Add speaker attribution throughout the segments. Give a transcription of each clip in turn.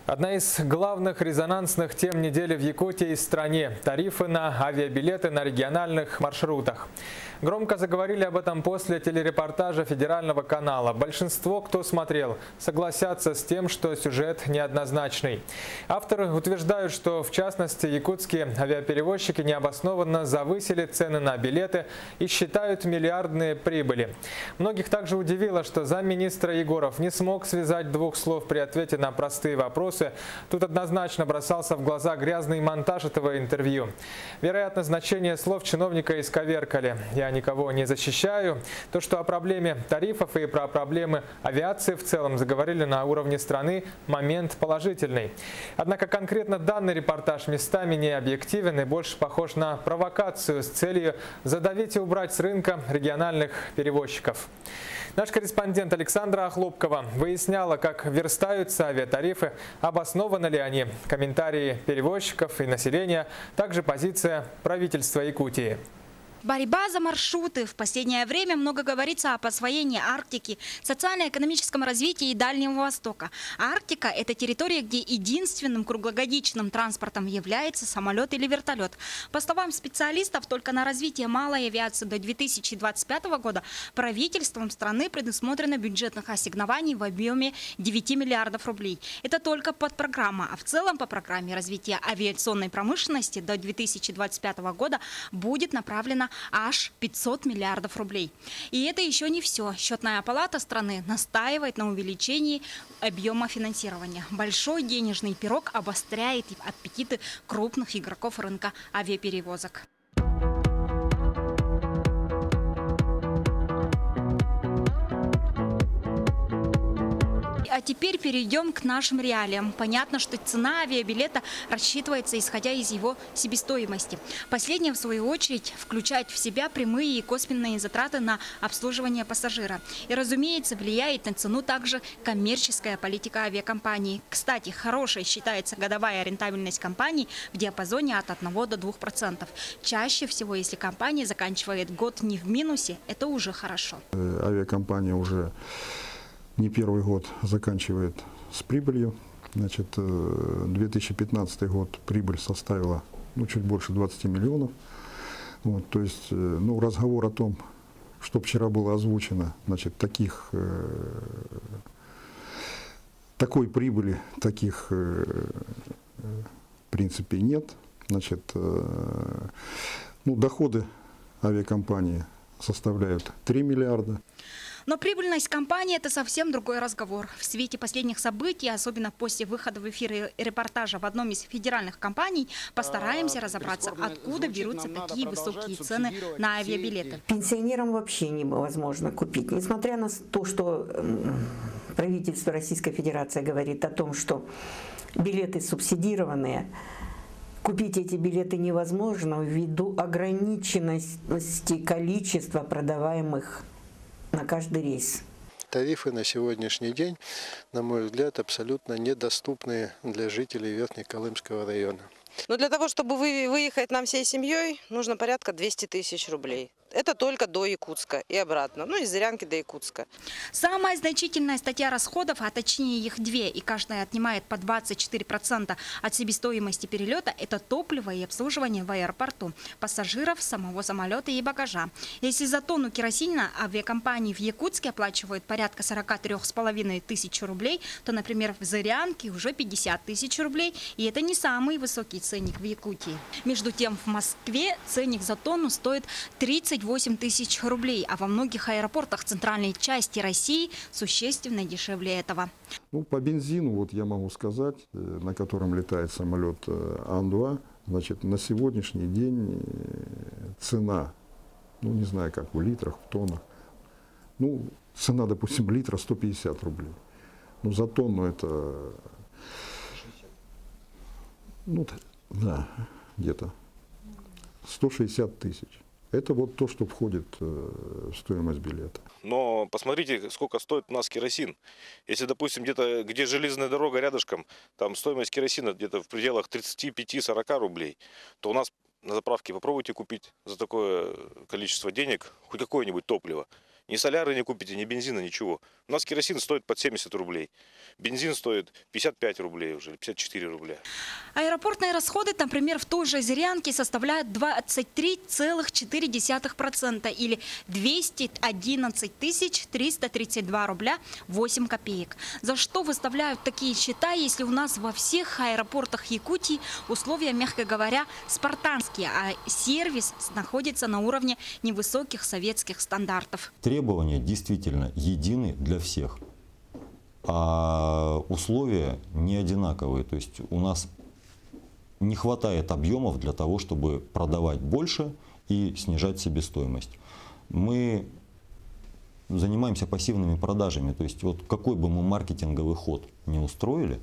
Speaker 1: Одна из главных резонансных тем недели в Якутии и стране – тарифы на авиабилеты на региональных маршрутах. Громко заговорили об этом после телерепортажа федерального канала. Большинство, кто смотрел, согласятся с тем, что сюжет неоднозначный. Авторы утверждают, что в частности якутские авиаперевозчики необоснованно завысили цены на билеты и считают миллиардные прибыли. Многих также удивило, что замминистра Егоров не смог связать двух слов при ответе на простые вопросы. Тут однозначно бросался в глаза грязный монтаж этого интервью. Вероятно, значение слов чиновника исковеркали. Я никого не защищаю. То, что о проблеме тарифов и про проблемы авиации в целом заговорили на уровне страны, момент положительный. Однако конкретно данный репортаж местами не объективен и больше похож на провокацию с целью задавить и убрать с рынка региональных перевозчиков. Наш корреспондент Александра Охлопкова выясняла, как верстаются авиатарифы, обоснованы ли они, комментарии перевозчиков и населения, также позиция правительства Якутии.
Speaker 2: Борьба за маршруты. В последнее время много говорится об освоении Арктики, социально-экономическом развитии и Дальнего Востока. Арктика – это территория, где единственным круглогодичным транспортом является самолет или вертолет. По словам специалистов, только на развитие малой авиации до 2025 года правительством страны предусмотрено бюджетных ассигнований в объеме 9 миллиардов рублей. Это только подпрограмма. А в целом по программе развития авиационной промышленности до 2025 года будет направлено аж 500 миллиардов рублей. И это еще не все. Счетная палата страны настаивает на увеличении объема финансирования. Большой денежный пирог обостряет аппетиты крупных игроков рынка авиаперевозок. А теперь перейдем к нашим реалиям. Понятно, что цена авиабилета рассчитывается, исходя из его себестоимости. Последняя, в свою очередь, включает в себя прямые и косвенные затраты на обслуживание пассажира. И, разумеется, влияет на цену также коммерческая политика авиакомпании. Кстати, хорошей считается годовая рентабельность компаний в диапазоне от 1 до 2%. Чаще всего, если компания заканчивает год не в минусе, это уже хорошо.
Speaker 3: Авиакомпания уже не первый год заканчивает с прибылью. Значит, 2015 год прибыль составила чуть больше 20 миллионов. Вот, то есть, разговор о том, что вчера было озвучено, значит, такой прибыли, таких в принципе нет. Значит, доходы авиакомпании составляют 3 миллиарда.
Speaker 2: Но прибыльность компании – это совсем другой разговор. В свете последних событий, особенно после выхода в эфир репортажа в одном из федеральных компаний, постараемся разобраться, откуда берутся такие высокие цены на авиабилеты.
Speaker 4: Пенсионерам вообще невозможно купить. Несмотря на то, что правительство Российской Федерации говорит о том, что билеты субсидированные, купить эти билеты невозможно ввиду ограниченности количества продаваемых на каждый рейс.
Speaker 5: Тарифы на сегодняшний день, на мой взгляд, абсолютно недоступны для жителей Верхнеколымского района.
Speaker 6: Но для того, чтобы выехать нам всей семьей, нужно порядка 200 тысяч рублей. Это только до Якутска и обратно, из Зырянки до Якутска.
Speaker 2: Самая значительная статья расходов, а точнее их две, и каждая отнимает по 24% от себестоимости перелета, это топливо и обслуживание в аэропорту, пассажиров, самого самолета и багажа. Если за тонну керосина авиакомпании в Якутске оплачивают порядка 43,5 тысяч рублей, то, например, в Зырянке уже 50 тысяч рублей, и это не самый высокий ценник в Якутии. Между тем, в Москве ценник за тонну стоит 38 тысяч рублей, а во многих аэропортах центральной части России существенно дешевле этого.
Speaker 3: По бензину, я могу сказать, на котором летает самолет Ан-2, значит, на сегодняшний день цена, не знаю, как в литрах, в тоннах, цена, допустим, литра 150 рублей. За тонну это, да, где-то 160 тысяч. Это то, что входит в стоимость билета.
Speaker 7: Но посмотрите, сколько стоит у нас керосин. Если, допустим, где-то, где железная дорога рядышком, там стоимость керосина где-то в пределах 35-40 рублей, то у нас на заправке попробуйте купить за такое количество денег хоть какое-нибудь топливо. Ни соляры не купите, ни бензина, ничего. У нас керосин стоит под 70 рублей. Бензин стоит 55 рублей уже, 54 рубля.
Speaker 2: Аэропортные расходы, например, в той же Зырянке составляют 23,4% или 211 332 рубля 8 копеек. За что выставляют такие счета, если у нас во всех аэропортах Якутии условия, мягко говоря, спартанские, а сервис находится на уровне невысоких советских стандартов?
Speaker 8: Требования действительно едины для всех, а условия не одинаковые. То есть у нас не хватает объемов для того, чтобы продавать больше и снижать себестоимость. Мы занимаемся пассивными продажами. То есть вот какой бы мы маркетинговый ход не устроили,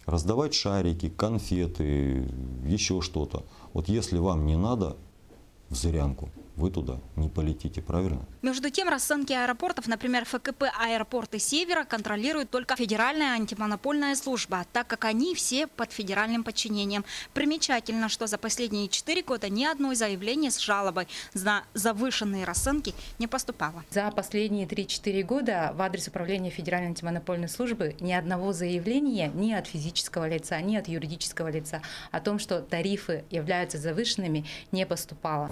Speaker 8: раздавать шарики, конфеты, еще что-то. Вот если вам не надо в Зырянку, вы туда не полетите, правильно?
Speaker 2: Между тем, расценки аэропортов, например, ФКП «Аэропорты Севера» контролирует только Федеральная антимонопольная служба, так как они все под федеральным подчинением. Примечательно, что за последние 4 года ни одно заявление с жалобой на завышенные расценки не поступало.
Speaker 9: За последние 3-4 года в адрес управления Федеральной антимонопольной службы ни одного заявления ни от физического лица, ни от юридического лица о том, что тарифы являются завышенными, не поступало.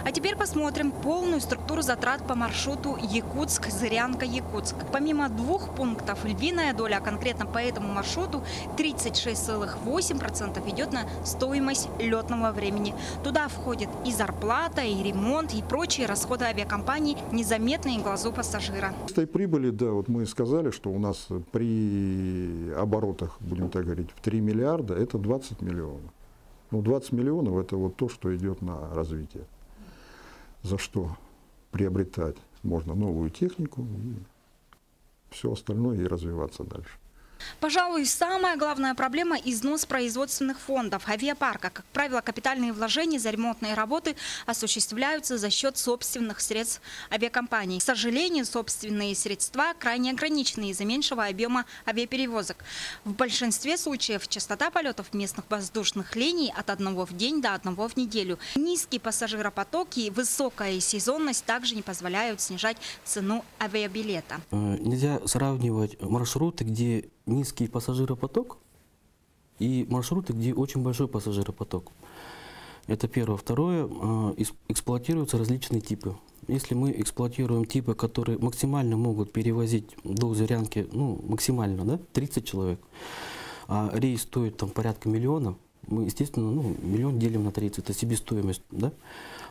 Speaker 2: А теперь посмотрим полную структуру затрат по маршруту Якутск-Зырянка-Якутск. Помимо 2 пунктов, львиная доля конкретно по этому маршруту 36,8% идет на стоимость летного времени. Туда входит и зарплата, и ремонт, и прочие расходы авиакомпании, незаметные глазу пассажира.
Speaker 3: С той прибыли, да, вот мы сказали, что у нас при оборотах, будем так говорить, в 3 миллиарда, это 20 миллионов. Ну, 20 миллионов – это вот то, что идет на развитие. За что приобретать можно новую технику и все остальное и развиваться дальше.
Speaker 2: Пожалуй, самая главная проблема – износ производственных фондов авиапарка. Как правило, капитальные вложения за ремонтные работы осуществляются за счет собственных средств авиакомпаний. К сожалению, собственные средства крайне ограничены из-за меньшего объема авиаперевозок. В большинстве случаев частота полетов местных воздушных линий от 1 в день до 1 в неделю. Низкий пассажиропоток и высокая сезонность также не позволяют снижать цену авиабилета.
Speaker 10: Нельзя сравнивать маршруты, где низкий пассажиропоток, и маршруты, где очень большой пассажиропоток. Это первое. Второе, эксплуатируются различные типы. Если мы эксплуатируем типы, которые максимально могут перевозить до Зырянки, ну, максимально, да, 30 человек, а рейс стоит там порядка миллиона, мы, естественно, ну, миллион делим на 30, это себестоимость, да?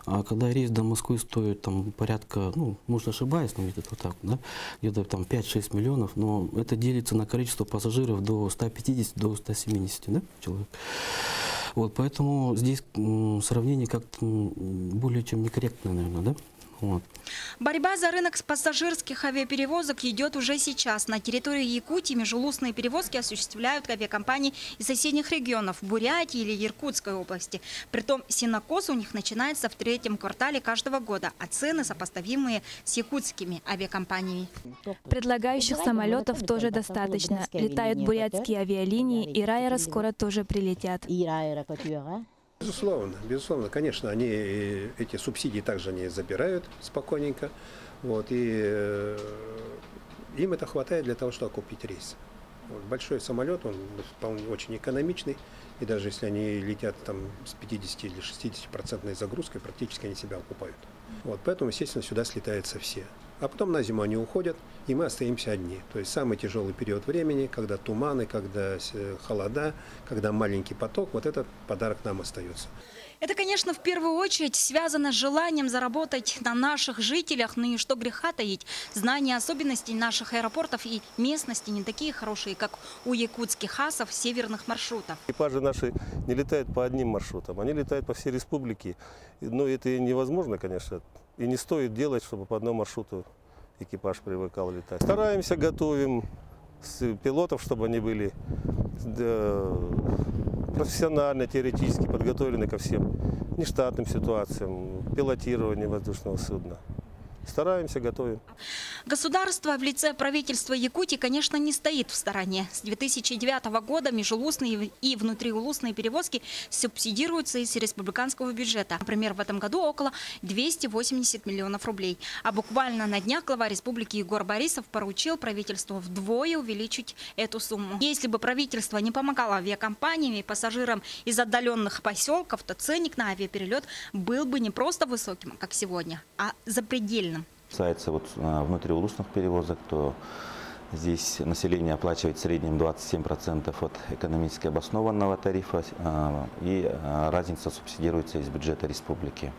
Speaker 10: А когда рейс до Москвы стоит там порядка, ну, может ошибаюсь, но где-то вот так, да, где-то там 5-6 миллионов, но это делится на количество пассажиров до 150, до 170, да, человек. Вот, поэтому здесь сравнение как-то более чем некорректное, наверное, да. Вот.
Speaker 2: Борьба за рынок пассажирских авиаперевозок идет уже сейчас. На территории Якутии межулустные перевозки осуществляют авиакомпании из соседних регионов – Бурятии или Иркутской области. Притом сенокос у них начинается в 3-м квартале каждого года, а цены сопоставимые с якутскими авиакомпаниями.
Speaker 11: Предлагающих самолетов тоже достаточно. Летают бурятские авиалинии, и Райера скоро тоже прилетят.
Speaker 12: Безусловно, конечно, они эти субсидии также не забирают спокойненько, вот, и им это хватает для того, чтобы окупить рейс. Вот, большой самолет, он очень экономичный, и даже если они летят там с 50 или 60% загрузкой, практически они себя окупают. Вот, поэтому, естественно, сюда слетаются все. А потом на зиму они уходят, и мы остаемся одни. То есть самый тяжелый период времени, когда туманы, когда холода, когда маленький поток, вот этот подарок нам остается.
Speaker 2: Это, конечно, в первую очередь связано с желанием заработать на наших жителях, ну и что греха таить. Знание особенностей наших аэропортов и местности не такие хорошие, как у якутских асов северных маршрутов.
Speaker 13: Экипажи наши не летают по одним маршрутам, они летают по всей республике. Но это невозможно, конечно, и не стоит делать, чтобы по одному маршруту экипаж привыкал летать. Стараемся, готовим пилотов, чтобы они были профессионально, теоретически подготовлены ко всем нештатным ситуациям, пилотированию воздушного судна. Стараемся, готовим.
Speaker 2: Государство в лице правительства Якутии, конечно, не стоит в стороне. С 2009 года межулусные и внутриулусные перевозки субсидируются из республиканского бюджета. Например, в этом году около 280 миллионов рублей. А буквально на днях глава республики Егор Борисов поручил правительству вдвое увеличить эту сумму. Если бы правительство не помогало авиакомпаниям и пассажирам из отдаленных поселков, то ценник на авиаперелет был бы не просто высоким, как сегодня, а запредельным.
Speaker 14: Касается внутриулусных перевозок, то здесь население оплачивает в среднем 27% от экономически обоснованного тарифа, и разница субсидируется из бюджета республики.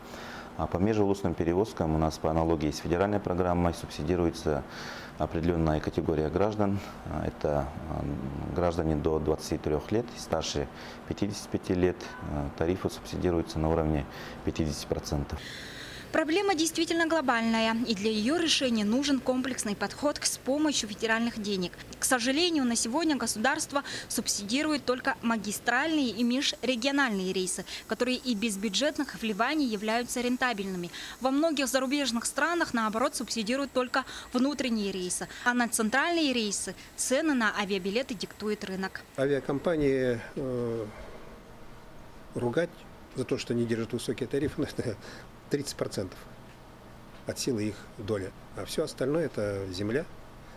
Speaker 14: А по межулусным перевозкам у нас по аналогии с федеральной программой субсидируется определенная категория граждан. Это граждане до 23 лет и старше 55 лет. Тарифы субсидируются на уровне 50%.
Speaker 2: Проблема действительно глобальная, и для ее решения нужен комплексный подход с помощью федеральных денег. К сожалению, на сегодня государство субсидирует только магистральные и межрегиональные рейсы, которые и без бюджетных вливаний являются рентабельными. Во многих зарубежных странах, наоборот, субсидируют только внутренние рейсы, а на центральные рейсы цены на авиабилеты диктует рынок.
Speaker 12: Авиакомпании ругать за то, что не держат высокие тарифы, это 30% от силы их доля. А все остальное – это земля,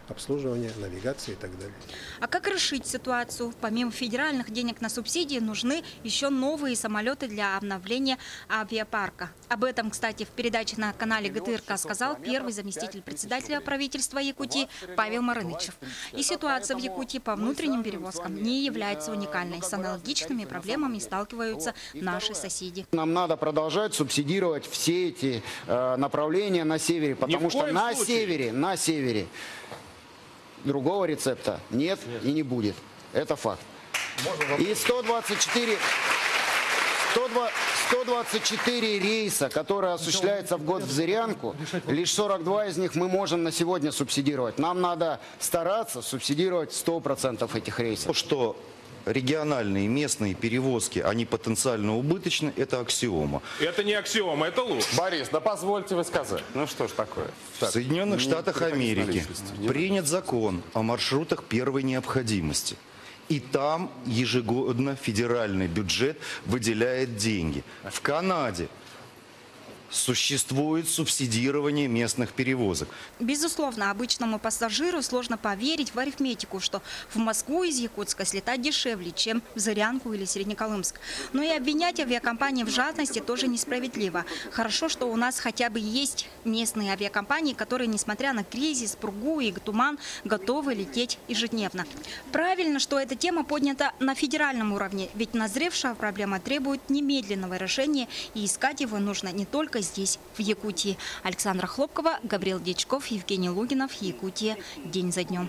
Speaker 12: обслуживание, навигация и так далее.
Speaker 2: А как решить ситуацию? Помимо федеральных денег на субсидии нужны еще новые самолеты для обновления авиапарка. Об этом, кстати, в передаче на канале ГТРК сказал первый заместитель председателя правительства Якутии Павел Марынычев. И ситуация в Якутии по внутренним перевозкам не является уникальной. С аналогичными проблемами сталкиваются наши соседи.
Speaker 15: Нам надо продолжать субсидировать все эти направления на севере, потому что на севере другого рецепта нет и не будет. Это факт. И 124 рейса, которые осуществляются в год в Зырянку, лишь 42 из них мы можем на сегодня субсидировать. Нам надо стараться субсидировать 100% этих рейсов.
Speaker 16: Что региональные местные перевозки, они потенциально убыточны, это аксиома.
Speaker 17: Это не аксиома, это ложь. Борис, да позвольте вы сказать. Ну что ж такое?
Speaker 16: В Соединенных Штатах Америки принят закон о маршрутах первой необходимости. И там ежегодно федеральный бюджет выделяет деньги. В Канаде существует субсидирование местных перевозок.
Speaker 2: Безусловно, обычному пассажиру сложно поверить в арифметику, что в Москву из Якутска слетать дешевле, чем в Зырянку или Среднеколымск. Но и обвинять авиакомпании в жадности тоже несправедливо. Хорошо, что у нас хотя бы есть местные авиакомпании, которые, несмотря на кризис, пургу и туман, готовы лететь ежедневно. Правильно, что эта тема поднята на федеральном уровне, ведь назревшая проблема требует немедленного решения, и искать его нужно не только здесь, в Якутии. Александра Хлопкова, Габриэл Дьячков, Евгений Лугинов, Якутия. День за днем.